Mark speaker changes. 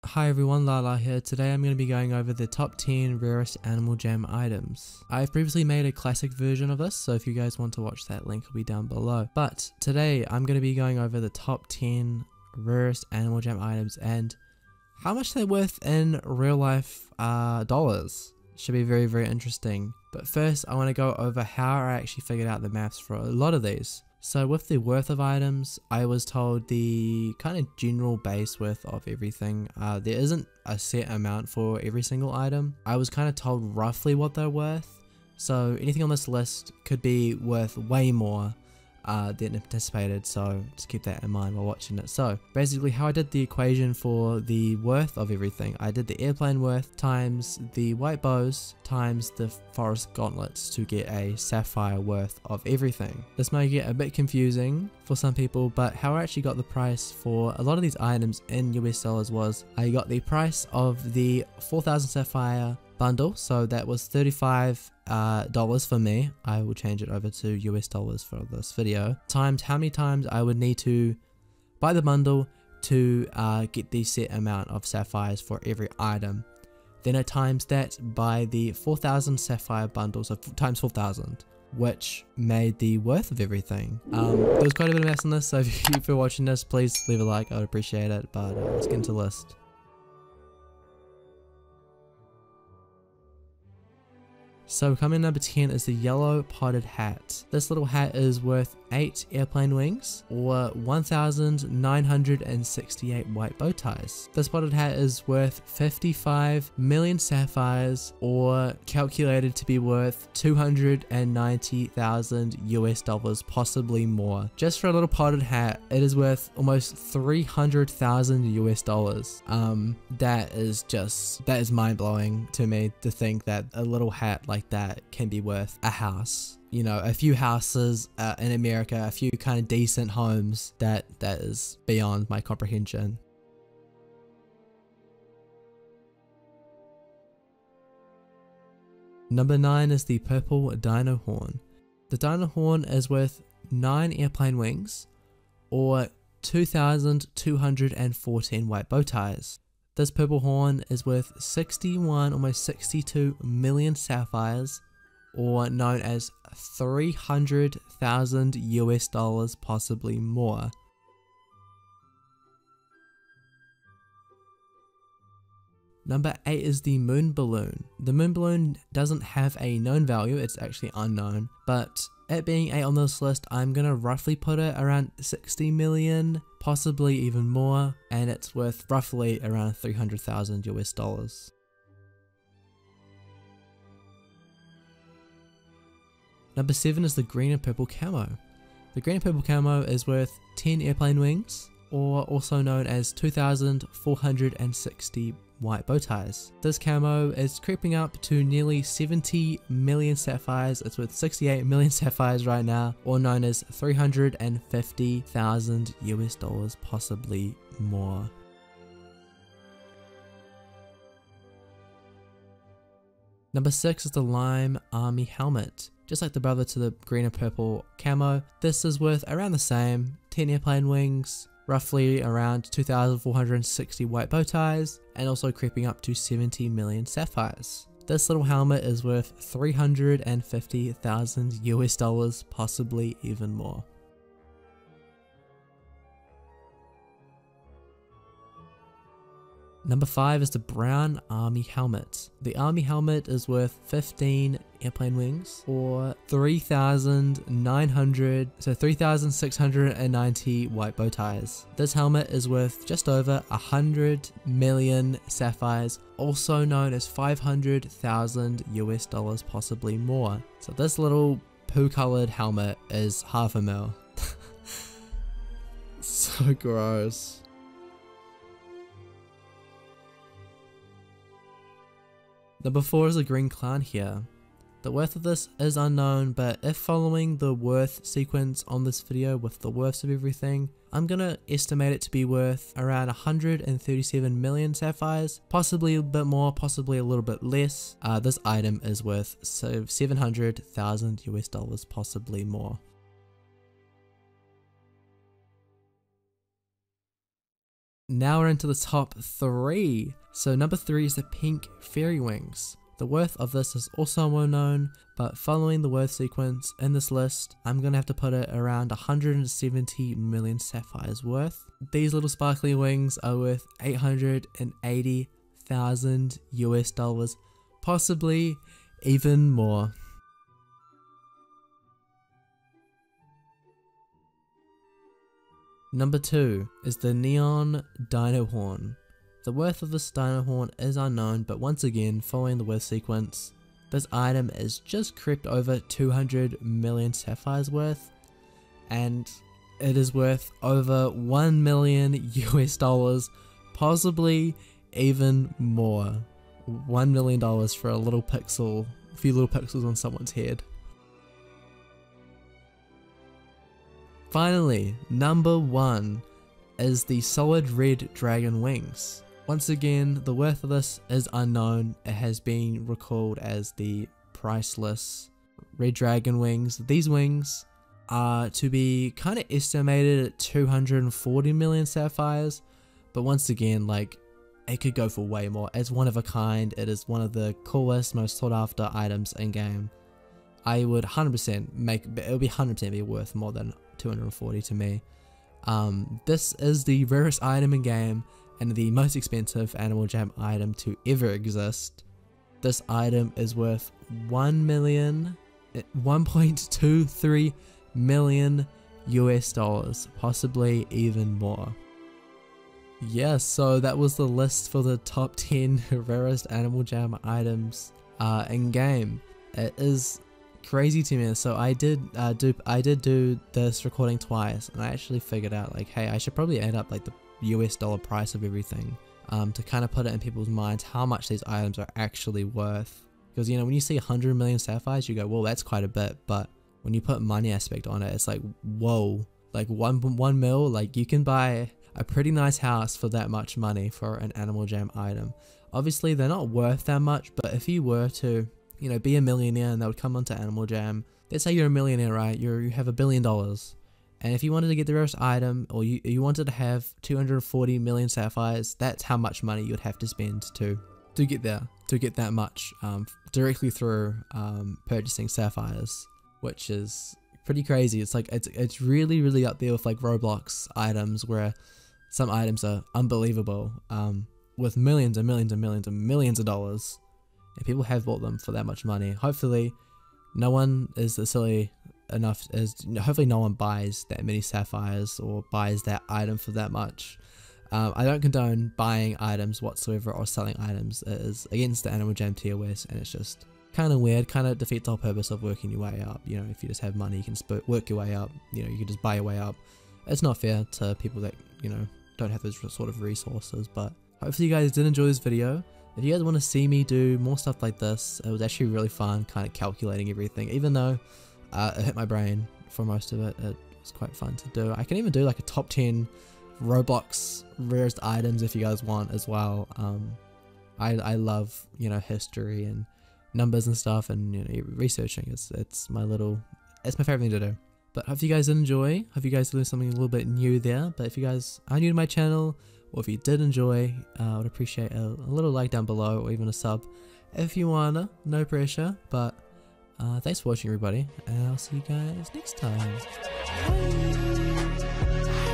Speaker 1: Hi everyone, Lala here. Today I'm going to be going over the top 10 rarest Animal Jam items. I've previously made a classic version of this, so if you guys want to watch that, link will be down below. But today I'm going to be going over the top 10 rarest Animal Jam items and how much they're worth in real life dollars. Should be very, very interesting. But first I want to go over how I actually figured out the maths for a lot of these. So with the worth of items, I was told the kind of general base worth of everything. There isn't a set amount for every single item. I was kind of told roughly what they're worth. So anything on this list could be worth way more than anticipated, so just keep that in mind while watching it. So basically how I did the equation for the worth of everything, I did the airplane worth times the white bows times the forest gauntlets to get a sapphire worth of everything. This may get a bit confusing for some people, but how I actually got the price for a lot of these items in US dollars was I got the price of the 4,000 sapphire bundle, so that was $35 for me. I will change it over to US dollars for this video, times how many times I would need to buy the bundle to get the set amount of sapphires for every item. Then I times that by the 4,000 sapphire bundles, so times 4,000, which made the worth of everything. There was quite a bit of mess in this, so if you're watching this, please leave a like, I would appreciate it. But let's get into the list. So coming number 10 is the yellow potted hat. This little hat is worth 8 airplane wings or 1,968 white bow ties. This potted hat is worth 55 million sapphires, or calculated to be worth 290,000 US dollars, possibly more. Just for a little potted hat, it is worth almost 300,000 US dollars. That is mind-blowing to me, to think that a little hat like that can be worth a house. You know, a few houses in America, a few kind of decent homes. That is beyond my comprehension. Number 9 is the purple dino horn. The dino horn is worth 9 airplane wings or 2,214 white bow ties. This purple horn is worth 61, almost 62 million sapphires, or known as 300,000 US dollars, possibly more. Number 8 is the moon balloon. The moon balloon doesn't have a known value, it's actually unknown, but it being 8 on this list, I'm gonna roughly put it around 60 million, possibly even more, and it's worth roughly around 300,000 US dollars. Number 7 is the green and purple camo. The green and purple camo is worth 10 airplane wings, or also known as 2,460 white bow ties. This camo is creeping up to nearly 70 million sapphires. It's worth 68 million sapphires right now, or known as 350,000 US dollars, possibly more. Number 6 is the lime army helmet. Just like the brother to the green and purple camo, this is worth around the same, 10 airplane wings, roughly around 2,460 white bow ties, and also creeping up to 70 million sapphires. This little helmet is worth 350,000 US dollars, possibly even more. Number 5 is the brown army helmet. The army helmet is worth 15 airplane wings or 3,690 white bow ties. This helmet is worth just over 100 million sapphires, also known as 500,000 US dollars, possibly more. So this little poo colored helmet is half a mil. So gross. Number 4 is the green clown here. The worth of this is unknown, but if following the worth sequence on this video with the worths of everything, I'm gonna estimate it to be worth around 137 million sapphires, possibly a bit more, possibly a little bit less. This item is worth 700,000 US dollars, possibly more. Now we're into the top 3. So number 3 is the pink fairy wings. The worth of this is also unknown, but following the worth sequence in this list, I'm gonna have to put it around 170 million sapphires worth. These little sparkly wings are worth 880,000 US dollars, possibly even more. Number 2 is the neon dino horn. The worth of this dino horn is unknown, but once again, following the worth sequence, this item is just crept over 200 million sapphires worth, and it is worth over 1 million US dollars, possibly even more. $1 million for a little pixel, a few little pixels on someone's head. Finally, number 1 is the solid red dragon wings. Once again, the worth of this is unknown. It has been recalled as the priceless red dragon wings. These wings are to be kind of estimated at 240 million sapphires, but once again, like, it could go for way more. It's one of a kind. It is one of the coolest, most sought after items in game. I would 100% it would be 100% be worth more than 240 to me. This is the rarest item in game and the most expensive Animal Jam item to ever exist. This item is worth 1.23 million US dollars, possibly even more. Yeah, so that was the list for the top 10 rarest Animal Jam items in game. It is crazy to me. So I did do this recording twice, and I actually figured out, like, hey, I should probably add up like the US dollar price of everything to kind of put it in people's minds how much these items are actually worth. Because, you know, when you see 100 million sapphires, you go, well, that's quite a bit, but when you put money aspect on it, it's like, whoa, like one mil, like you can buy a pretty nice house for that much money for an Animal Jam item. Obviously they're not worth that much, but if you were to, you know, be a millionaire and that would come onto Animal Jam, let's say you're a millionaire, right? You have $1 billion, and if you wanted to get the rarest item, or you wanted to have 240 million sapphires, that's how much money you would have to spend to get there, to get that much directly through purchasing sapphires, which is pretty crazy. It's like it's really up there with like Roblox items, where some items are unbelievable, with millions and millions and millions and millions of dollars, and people have bought them for that much money. Hopefully no one is silly enough, hopefully no one buys that many sapphires or buys that item for that much. I don't condone buying items whatsoever or selling items. It is against the Animal Jam TOS, and it's just kind of weird, kind of defeats the whole purpose of working your way up. You know, if you just have money, you can work your way up, you know, you can just buy your way up. It's not fair to people that, you know, don't have those sort of resources. But hopefully you guys did enjoy this video. If you guys want to see me do more stuff like this, it was actually really fun kind of calculating everything, even though it hit my brain for most of it. It was quite fun to do. I can even do like a top 10 Roblox rarest items if you guys want as well. I love, you know, history and numbers and stuff, and, you know, researching. It's my favorite thing to do. But hope you guys did enjoy. Hope you guys learned something a little bit new there. But if you guys are new to my channel, or if you did enjoy, I would appreciate a little like down below, or even a sub if you wanna. No pressure. But thanks for watching, everybody, and I'll see you guys next time. Bye.